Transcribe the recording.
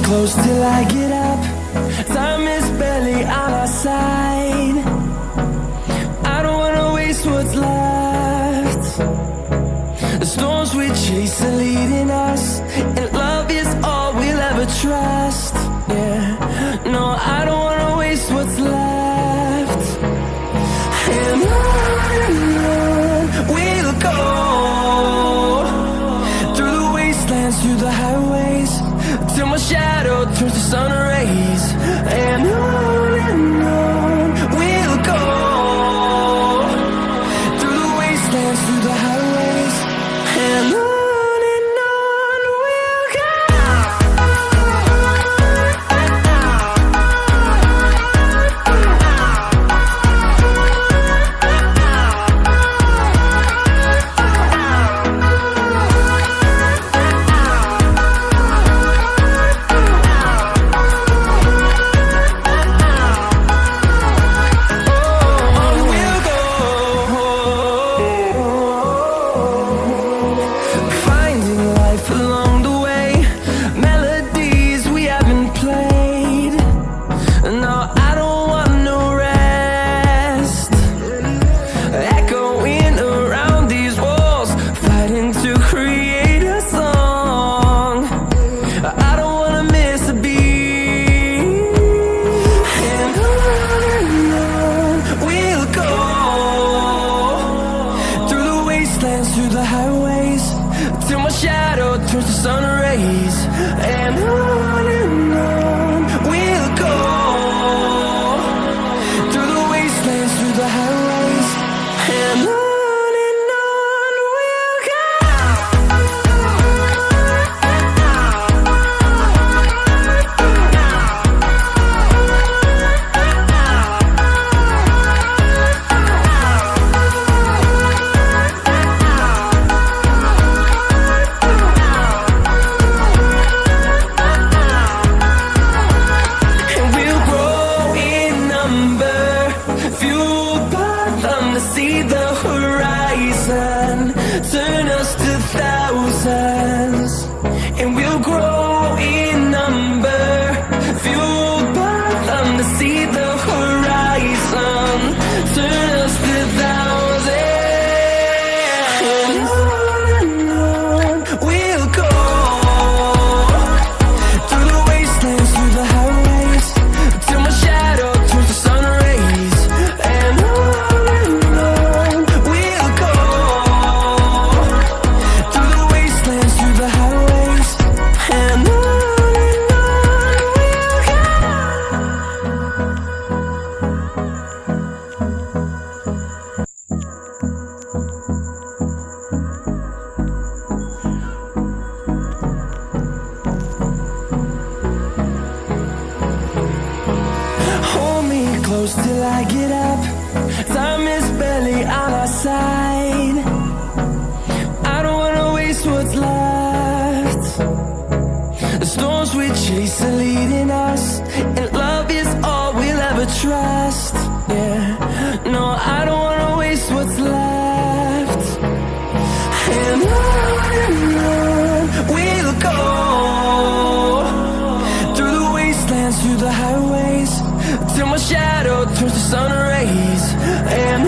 close till I get up. Time is barely on our side. I don't wanna waste what's left. The storms we chase are leading us, and love is all we'll ever trust. Yeah, no, I don't wanna waste what's left. And on we'll go, through the wastelands, through the highways, till my shadow turns to sun rays. And on we'll go, through the wastelands, through the highways, and on we'll go. Through the highways, till my shadow turns to sun rays. And on we'll go, through the wastelands, through the highways, and on we'll go. See the horizon, turn us to thousands, and we'll grow in number, fueled by them to see the horizon, turn us to thousands. And on we'll go, through the wastelands, through the highways, till my shadow turns to sun rays. And close till I get up. Time is barely on our side. I don't wanna waste what's left. The storms we chase are leading us, and love is all we'll ever trust. Yeah, no, I don't wanna waste what's left. And on we'll go, through the wastelands, through the highways, till my shadow turns to sun rays. And